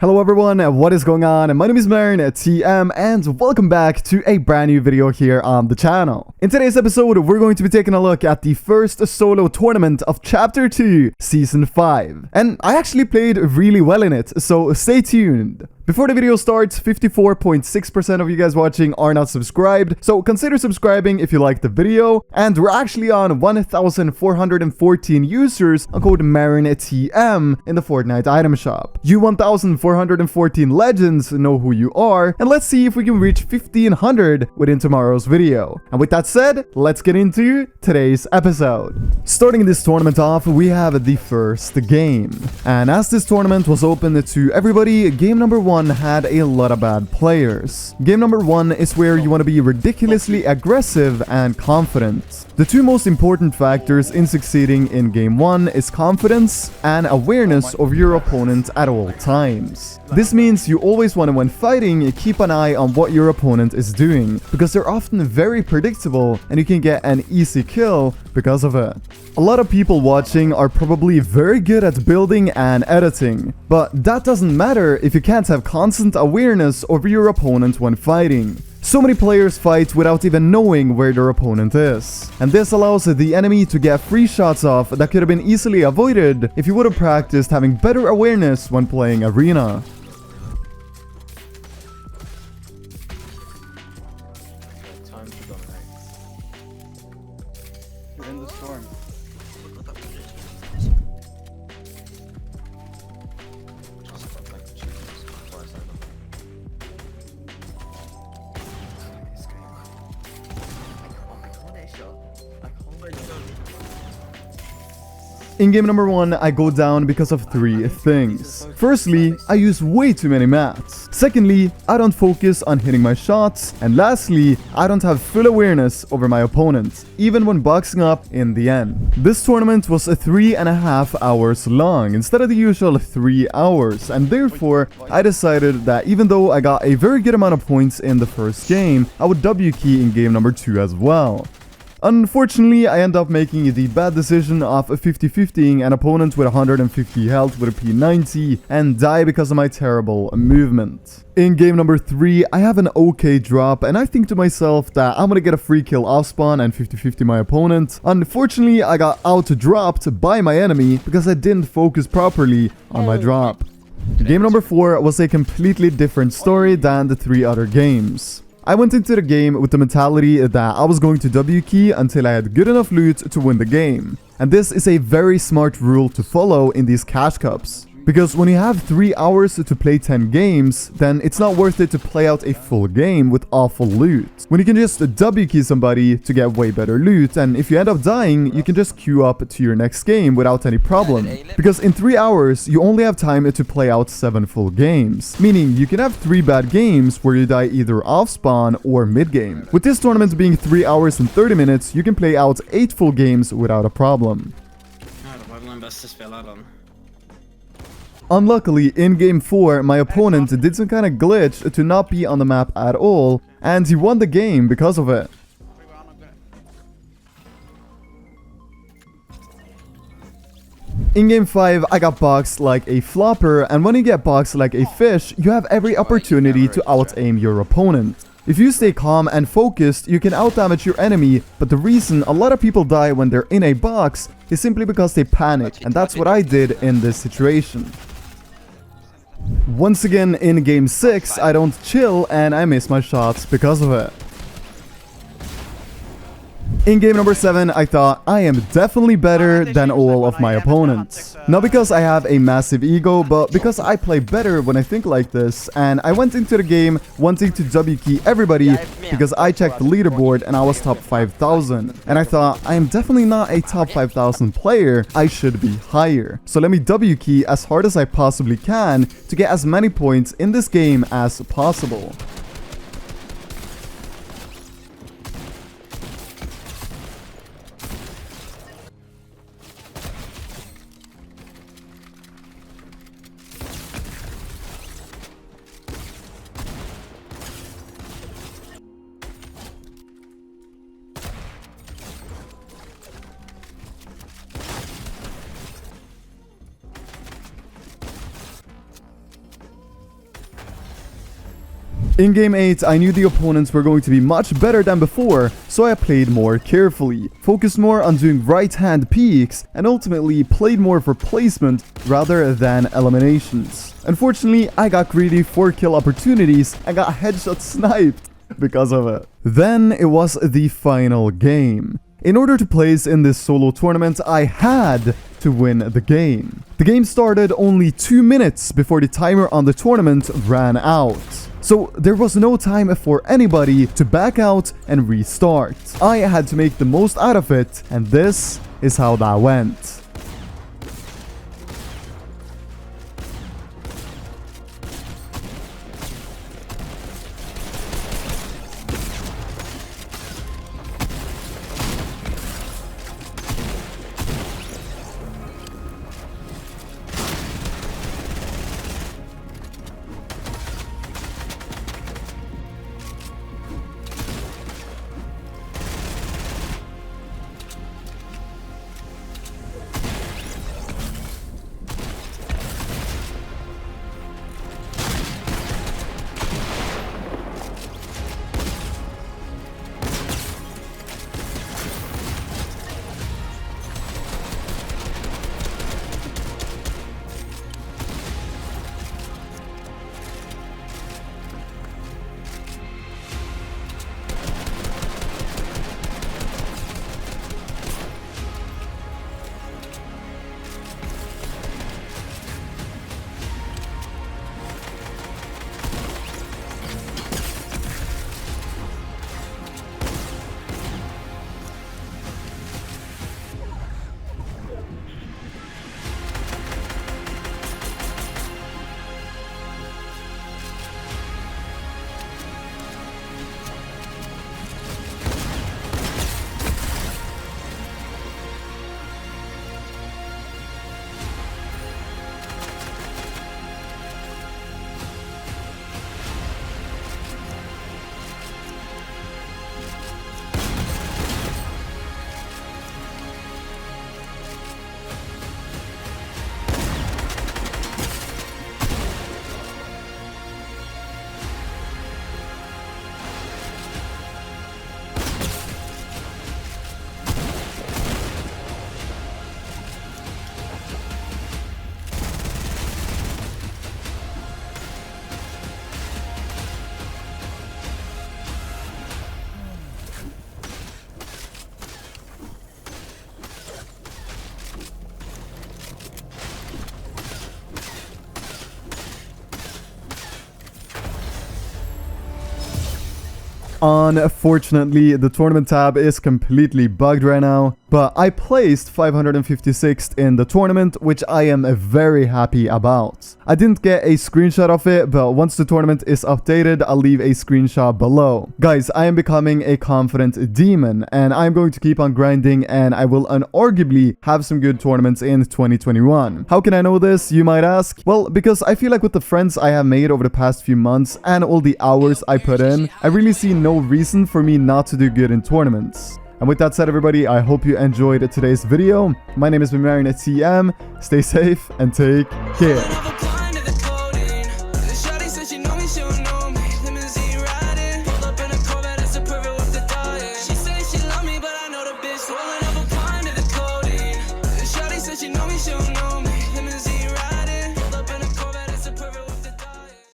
Hello everyone, what is going on? My name is M1K3 and welcome back to a brand new video here on the channel. In today's episode, we're going to be taking a look at the first solo tournament of Chapter 2, Season 5. And I actually played really well in it, so stay tuned. Before the video starts, 54.6% of you guys watching are not subscribed, so consider subscribing if you like the video. And we're actually on 1,414 users on code MarinTM in the Fortnite item shop. You 1,414 legends know who you are, and let's see if we can reach 1,500 within tomorrow's video. And with that said, let's get into today's episode. Starting this tournament off, we have the first game. And as this tournament was open to everybody, game number 1 had a lot of bad players. Game number 1 is where you want to be ridiculously aggressive and confident. The two most important factors in succeeding in game 1 is confidence and awareness of your opponent at all times. This means you always want to, when fighting, keep an eye on what your opponent is doing, because they're often very predictable and you can get an easy kill because of it. A lot of people watching are probably very good at building and editing, but that doesn't matter if you can't have constant awareness over your opponent when fighting. So many players fight without even knowing where their opponent is. And this allows the enemy to get free shots off that could have been easily avoided if you would have practiced having better awareness when playing Arena. You're in the storm. In game number 1, I go down because of 3 things. Firstly, I use way too many mats. Secondly, I don't focus on hitting my shots. And lastly, I don't have full awareness over my opponent, even when boxing up in the end. This tournament was 3.5 hours long instead of the usual 3 hours, and therefore, I decided that even though I got a very good amount of points in the first game, I would Wkey in game number 2 as well. Unfortunately, I end up making the bad decision of 50-50ing an opponent with 150 health with a P90 and die because of my terrible movement. In game number 3, I have an okay drop and I think to myself that I'm gonna get a free kill off spawn and 50-50 my opponent. Unfortunately, I got out-dropped by my enemy because I didn't focus properly on my drop. Game number 4 was a completely different story than the 3 other games. I went into the game with the mentality that I was going to Wkey until I had good enough loot to win the game. And this is a very smart rule to follow in these cash cups. Because when you have 3 hours to play 10 games, then it's not worth it to play out a full game with awful loot. When you can just Wkey somebody to get way better loot, and if you end up dying, you can just queue up to your next game without any problem. Because in 3 hours, you only have time to play out 7 full games. Meaning, you can have 3 bad games where you die either off spawn or mid game. With this tournament being 3 hours and 30 minutes, you can play out 8 full games without a problem. Unluckily, in game 4, my opponent did some kind of glitch to not be on the map at all, and he won the game because of it. In game 5, I got boxed like a flopper, and when you get boxed like a fish, you have every opportunity to out-aim your opponent. If you stay calm and focused, you can out-damage your enemy, but the reason a lot of people die when they're in a box is simply because they panic, and that's what I did in this situation. Once again, in game 6, I don't chill and I miss my shots because of it. In game number 7, I thought I am definitely better than all of my opponents. Not because I have a massive ego, but because I play better when I think like this, and I went into the game wanting to Wkey everybody because I checked the leaderboard and I was top 5,000. And I thought, I am definitely not a top 5,000 player, I should be higher. So let me Wkey as hard as I possibly can to get as many points in this game as possible. In Game 8, I knew the opponents were going to be much better than before, so I played more carefully, focused more on doing right-hand peeks, and ultimately played more for placement rather than eliminations. Unfortunately, I got greedy for kill opportunities and got headshot sniped because of it. Then it was the final game. In order to place in this solo tournament, I had to win the game. The game started only 2 minutes before the timer on the tournament ran out. So there was no time for anybody to back out and restart. I had to make the most out of it, and this is how that went. Unfortunately, the tournament tab is completely bugged right now, but I placed 556th in the tournament, which I am very happy about. I didn't get a screenshot of it, but once the tournament is updated, I'll leave a screenshot below. Guys, I am becoming a confident demon, and I'm going to keep on grinding, and I will unarguably have some good tournaments in 2021. How can I know this, you might ask? Well, because I feel like with the friends I have made over the past few months and all the hours I put in, I really see no reason for me not to do good in tournaments. And with that said, everybody, I hope you enjoyed today's video. My name is M1K3 Editz. Stay safe and take care.